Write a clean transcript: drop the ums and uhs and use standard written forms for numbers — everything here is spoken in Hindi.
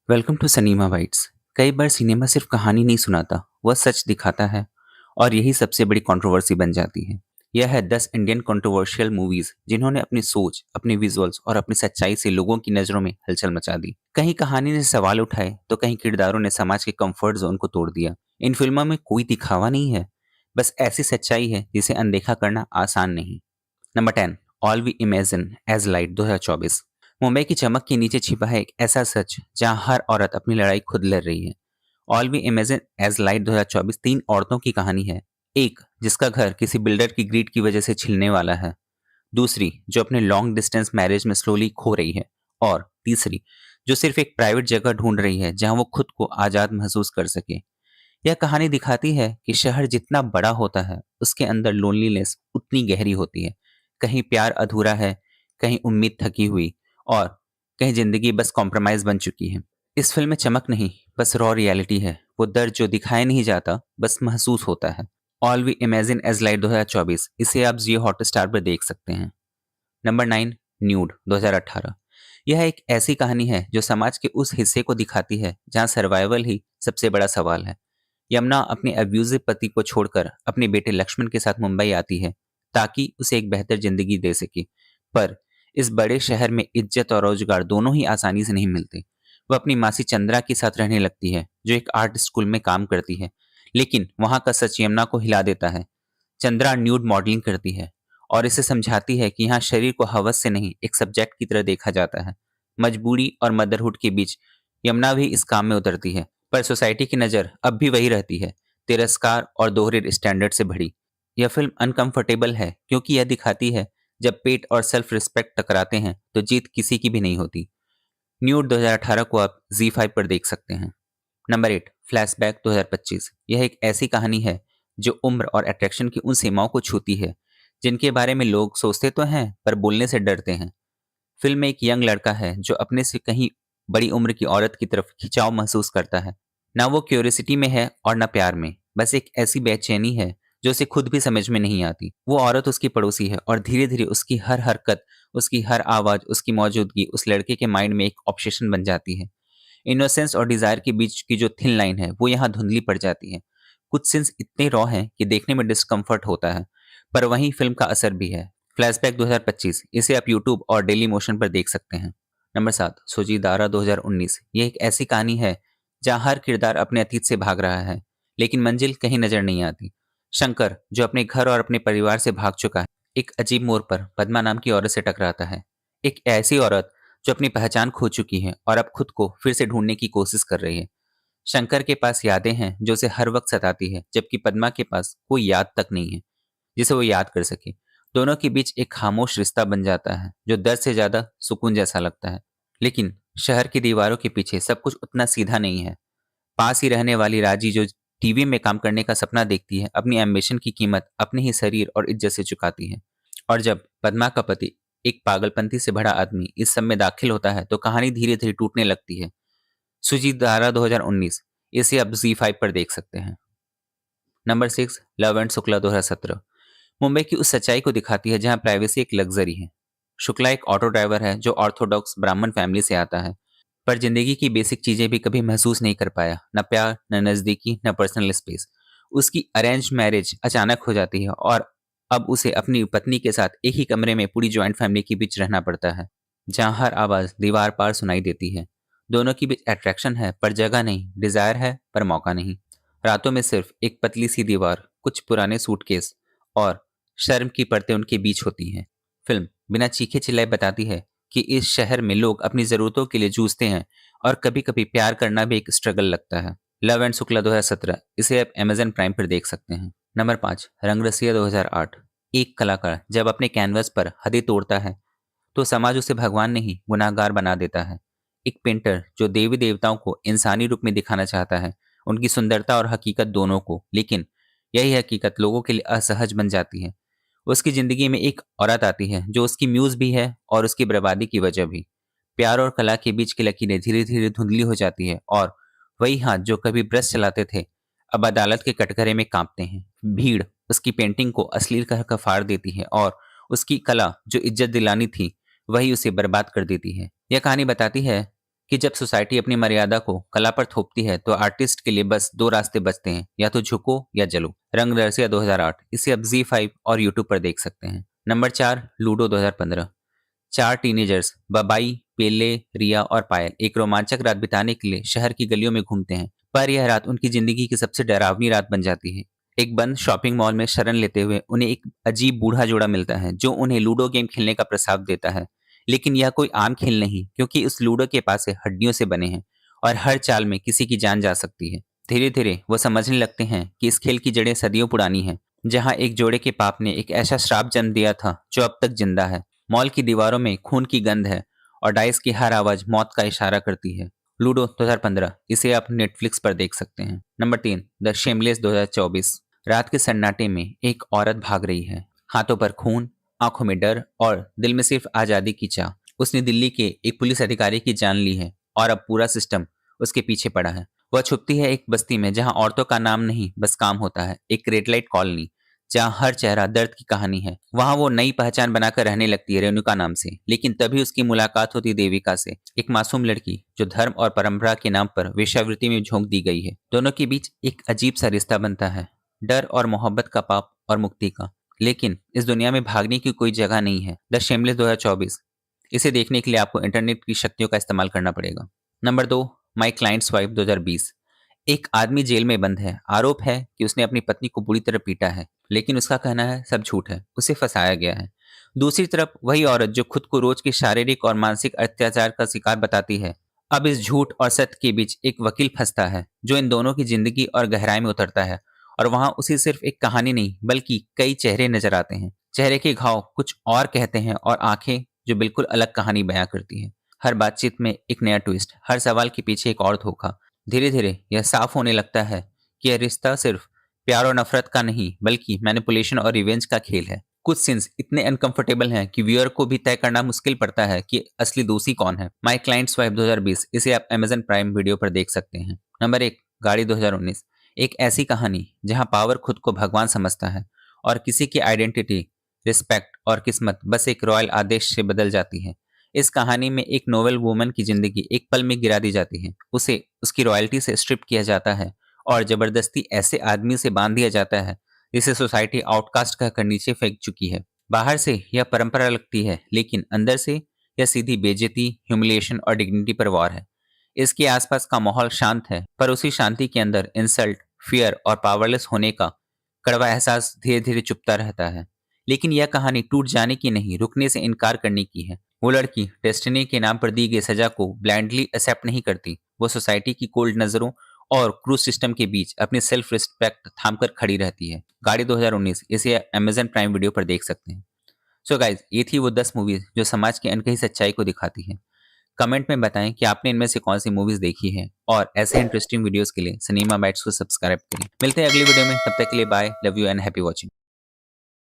Welcome to cinema bytes. कई बार सिनेमा सिर्फ कहानी नहीं सुनाता, वह सच दिखाता है। और यही सबसे बड़ी कंट्रोवर्सी बन जाती है। यह है 10 इंडियन कंट्रोवर्शियल मूवीज जिन्होंने अपनी सोच, अपने विजुअल्स और अपनी सच्चाई से लोगों की नजरों में हलचल मचा दी। कहीं कहानी ने सवाल उठाए तो कहीं किरदारों ने समाज के कंफर्ट जोन को तोड़ दिया। इन फिल्मों में कोई दिखावा नहीं है, बस ऐसी सच्चाई है जिसे अनदेखा करना आसान नहीं। Number 10, all we imagine as light 2024। Mumbai की चमक के नीचे छिपा है एक ऐसा सच जहां हर औरत अपनी लड़ाई खुद लड़ रही है। All we imagine as light 2024 तीन औरतों की कहानी है। एक जिसका घर किसी बिल्डर की ग्रीड की वजह से छिलने वाला है। दूसरी जो अपने लॉन्ग डिस्टेंस मैरिज में स्लोली खो रही है। और तीसरी जो सिर्फ एक प्राइवेट जगह ढूंढ रही है जहां वो खुद को आजाद महसूस कर सके। यह कहानी दिखाती है कि शहर जितना बड़ा होता है उसके अंदर लोनलीनेस उतनी गहरी होती है। कहीं प्यार अधूरा है, कहीं उम्मीद थकी हुई, और कहीं जिंदगी बस कॉम्प्रोमाइज बन चुकी है। इस फिल्म में चमक नहीं, बस रॉ रियलिटी है। वो दर्द जो दिखाया नहीं जाता, बस महसूस होता है। All we imagine as light 2024, इसे आप जियो हॉटस्टार पर देख सकते हैं। Number 9, nude 2018। यह एक ऐसी कहानी है जो समाज के उस हिस्से को दिखाती है जहां सर्वाइवल ही सबसे बड़ा सवाल है। यमुना अपने अब्यूजिव पति को छोड़कर अपने बेटे लक्ष्मण के साथ मुंबई आती है ताकि उसे एक बेहतर जिंदगी दे सके। पर इस बड़े शहर में इज्जत और रोजगार दोनों ही आसानी से नहीं मिलते। वह अपनी मासी चंद्रा के साथ रहने लगती है जो एक आर्ट स्कूल में काम करती है। लेकिन वहां का सच यमुना को हिला देता है। चंद्रा न्यूड मॉडलिंग करती है और इसे समझाती है कि यहाँ शरीर को हवस से नहीं, एक सब्जेक्ट की तरह देखा जाता है। मजबूरी और मदरहुड के बीच यमुना भी इस काम में उतरती है, पर सोसाइटी की नज़र अब भी वही रहती है, तिरस्कार और दोहरे स्टैंडर्ड से भरी। यह फिल्म अनकंफर्टेबल है क्योंकि यह दिखाती है जब पेट और सेल्फ रिस्पेक्ट टकराते हैं तो जीत किसी की भी नहीं होती। न्यूड 2018 को आप Z5 पर देख सकते हैं। Number 8, flashback 2025। यह एक ऐसी कहानी है जो उम्र और अट्रैक्शन की उन सीमाओं को छूती है जिनके बारे में लोग सोचते तो हैं पर बोलने से डरते हैं। फिल्म में एक यंग लड़का है जो अपने से कहीं बड़ी उम्र की औरत की तरफ खिंचाव महसूस करता है। ना वो क्यूरियोसिटी में है और ना प्यार में, बस एक ऐसी बेचैनी है जो उसे खुद भी समझ में नहीं आती। वो औरत उसकी पड़ोसी है और धीरे धीरे उसकी हर हरकत, उसकी हर आवाज, उसकी मौजूदगी उस लड़के के माइंड में एक ऑब्सेशन बन जाती है। इनोसेंस और डिजायर के बीच की जो थिन लाइन है वो यहाँ धुंधली पड़ जाती है। कुछ सीन्स इतने रॉ हैं कि देखने में डिस्कम्फर्ट होता है, पर वहीं फिल्म का असर भी है। फ्लैशबैक 2025, इसे आप यूट्यूब और डेली मोशन पर देख सकते हैं। नंबर 7, सुजीदारा 2019। यह एक ऐसी कहानी है जहां हर किरदार अपने अतीत से भाग रहा है, लेकिन मंजिल कहीं नजर नहीं आती। शंकर जो अपने घर और अपने परिवार से भाग चुका है, एक अजीब मोड़ पर पद्मा नाम की औरत से टकराता है। एक ऐसी औरत जो अपनी पहचान खो चुकी है और अब खुद को फिर से ढूंढने की कोशिश कर रही है। शंकर के पास यादें हैं जो उसे हर वक्त सताती है, जबकि पद्मा के पास कोई याद तक नहीं है जिसे वो याद कर सके। दोनों के बीच एक खामोश रिश्ता बन जाता है जो दर्द से ज्यादा सुकून जैसा लगता है। लेकिन शहर की दीवारों के पीछे सब कुछ उतना सीधा नहीं है। पास ही रहने वाली राजी जो टीवी में काम करने का सपना देखती है, अपनी एम्बिशन की कीमत अपने ही शरीर और इज्जत से चुकाती है। और जब पद्मा का पति, एक पागलपंती से भरा आदमी, इस सब में दाखिल होता है तो कहानी धीरे धीरे टूटने लगती है। सुजीत धारा 2019, इसे आप Z5 पर देख सकते हैं। Number 6, love and Shukla 2017। Mumbai की उस सच्चाई को दिखाती है जहां प्राइवेसी एक लग्जरी है। शुक्ला एक ऑटो ड्राइवर है जो ऑर्थोडॉक्स ब्राह्मण फैमिली से आता है, पर जिंदगी की बेसिक चीजें भी कभी महसूस नहीं कर पाया, न प्यार, न नजदीकी, न पर्सनल स्पेस। उसकी अरेंज मैरिज अचानक हो जाती है और अब उसे अपनी पत्नी के साथ एक ही कमरे में पूरी ज्वाइंट फैमिली के बीच रहना पड़ता है, जहां हर आवाज दीवार पार सुनाई देती है। दोनों के बीच अट्रैक्शन है पर जगह नहीं, डिजायर है पर मौका नहीं। रातों में सिर्फ एक पतली सी दीवार, कुछ पुराने सूटकेस और शर्म की परतें उनके बीच होती हैं। फिल्म बिना चीखे चिल्लाए बताती है कि इस शहर में लोग अपनी जरूरतों के लिए जूझते हैं और कभी कभी प्यार करना भी एक स्ट्रगल लगता है। लव एंड शुक्ला 2017, इसे आप अमेजन प्राइम पर देख सकते हैं। नंबर 5, रंगरसिया 2008। एक कलाकार जब अपने कैनवस पर हदें तोड़ता है तो समाज उसे भगवान नहीं, गुनाहगार बना देता है। एक पेंटर जो देवी देवताओं को इंसानी रूप में दिखाना चाहता है, उनकी सुंदरता और हकीकत दोनों को, लेकिन यही हकीकत लोगों के लिए असहज बन जाती है। उसकी जिंदगी में एक औरत आती है जो उसकी म्यूज भी है और उसकी बर्बादी की वजह भी। प्यार और कला के बीच की लकीरें धीरे धीरे धुंधली हो जाती है और वही हाथ जो कभी ब्रश चलाते थे अब अदालत के कटघरे में कांपते हैं। भीड़ उसकी पेंटिंग को अश्लील कहकर फाड़ देती है और उसकी कला जो इज्जत दिलानी थी वही उसे बर्बाद कर देती है। यह कहानी बताती है कि जब सोसाइटी अपनी मर्यादा को कला पर थोपती है तो आर्टिस्ट के लिए बस दो रास्ते बचते हैं, या तो झुको या जलो। रंग रसिया 2008, इसे अब Z5 और यूट्यूब पर देख सकते हैं। Number 4, ludo 2015। चार टीनेजर्स बबाई, पेले, रिया और पायल एक रोमांचक रात बिताने के लिए शहर की गलियों में घूमते हैं, पर यह रात उनकी जिंदगी की सबसे डरावनी रात बन जाती है। एक बंद शॉपिंग मॉल में शरण लेते हुए उन्हें एक अजीब बूढ़ा जोड़ा मिलता है जो उन्हें लूडो गेम खेलने का प्रस्ताव देता है। लेकिन यह कोई आम खेल नहीं, क्योंकि उस लूडो के पास हड्डियों से बने हैं और हर चाल में किसी की जान जा सकती है। धीरे धीरे वो समझने लगते हैं कि इस खेल की जड़ें सदियों पुरानी हैं, जहां एक जोड़े के पाप ने एक ऐसा श्राप जन्म दिया था जो अब तक जिंदा है। मॉल की दीवारों में खून की गंध है और डाइस की हर आवाज मौत का इशारा करती है। लूडो 2015, इसे आप नेटफ्लिक्स पर देख सकते हैं। Number 3, the shameless 2024। रात के सन्नाटे में एक औरत भाग रही है, हाथों पर खून, आंखों में डर और दिल में सिर्फ आजादी की चाह। उसने दिल्ली के एक पुलिस अधिकारी की जान ली है और अब पूरा सिस्टम उसके पीछे पड़ा है। वह छुपती है एक बस्ती में जहां औरतों का नाम नहीं बस काम होता है, एक रेड लाइट कॉलोनी जहां हर चेहरा दर्द की कहानी है। वहां वो नई पहचान बनाकर रहने लगती है रेणुका नाम से, लेकिन तभी उसकी मुलाकात होती देविका से, एक मासूम लड़की जो धर्म और परंपरा के नाम पर वेश्यावृत्ति में झोंक दी गई है। दोनों के बीच एक अजीब सा रिश्ता बनता है, डर और मोहब्बत का, पाप और मुक्ति का। लेकिन इस दुनिया में भागने की कोई जगह नहीं है। द शेमलेस 2024, इसे देखने के लिए आपको इंटरनेट की शक्तियों का इस्तेमाल करना पड़ेगा। Number 2, my clients wife 2020। एक आदमी जेल में बंद है। आरोप है कि उसने अपनी पत्नी को बुरी तरह पीटा है, लेकिन उसका कहना है सब झूठ है, उसे फंसाया गया है। दूसरी तरफ वही औरत जो खुद को रोज के शारीरिक और मानसिक अत्याचार का शिकार बताती है। अब इस झूठ और सत्य के बीच एक वकील फंसता है जो इन दोनों की जिंदगी और गहराई में उतरता है, और वहां उसे सिर्फ एक कहानी नहीं बल्कि कई चेहरे नजर आते हैं। चेहरे के घाव कुछ और कहते हैं और आंखें जो बिल्कुल अलग कहानी बयां करती हैं। हर बातचीत में एक नया ट्विस्ट, हर सवाल के पीछे एक और धोखा। धीरे धीरे यह साफ होने लगता है कि यह रिश्ता सिर्फ प्यार और नफरत का नहीं बल्कि मैनिपुलेशन और रिवेंज का खेल है। कुछ सीन्स इतने अनकंफर्टेबल हैं कि व्यूअर को भी तय करना मुश्किल पड़ता है कि असली दोषी कौन है। माई क्लाइंट्स वाइफ 2020, इसे आप Amazon प्राइम वीडियो पर देख सकते हैं। नंबर 1, गाड़ी 2019। एक ऐसी कहानी जहां पावर खुद को भगवान समझता है और किसी की आइडेंटिटी, रिस्पेक्ट और किस्मत बस एक रॉयल आदेश से बदल जाती है। इस कहानी में एक नोवेल वुमन की जिंदगी एक पल में गिरा दी जाती है। उसे उसकी रॉयल्टी से स्ट्रिप किया जाता है और जबरदस्ती ऐसे आदमी से बांध दिया जाता है जिसे सोसाइटी आउटकास्ट कहकर नीचे फेंक चुकी है। बाहर से यह परंपरा लगती है, लेकिन अंदर से यह सीधी बेइज्जती, ह्यूमिलिएशन और डिग्निटी पर वार है। इसके आसपास का माहौल शांत है, पर उसी शांति के अंदर इंसल्ट, फियर और पावरलेस होने का कड़वा एहसास धीरे धीरे चुपता रहता है। लेकिन यह कहानी टूट जाने की नहीं, रुकने से इनकार करने की है। वो लड़की डेस्टिनी के नाम पर दी गई सजा को ब्लाइंडली एक्सेप्ट नहीं करती। वो सोसाइटी की कोल्ड नजरों और क्रूज सिस्टम के बीच अपनी सेल्फ रिस्पेक्ट थामकर खड़ी रहती है। गाड़ी 2019, इसे Amazon प्राइम वीडियो पर देख सकते हैं। सो गाइज, ये थी वो 10 मूवीज जो समाज की अनकही सच्चाई को दिखाती हैं। कमेंट में बताएं कि आपने इनमें से कौन सी मूवीज देखी है, और ऐसे इंटरेस्टिंग वीडियोस के लिए सिनेमा बाइट्स को सब्सक्राइब करें। मिलते हैं अगली वीडियो में, तब तक के लिए bye, love you and happy watching.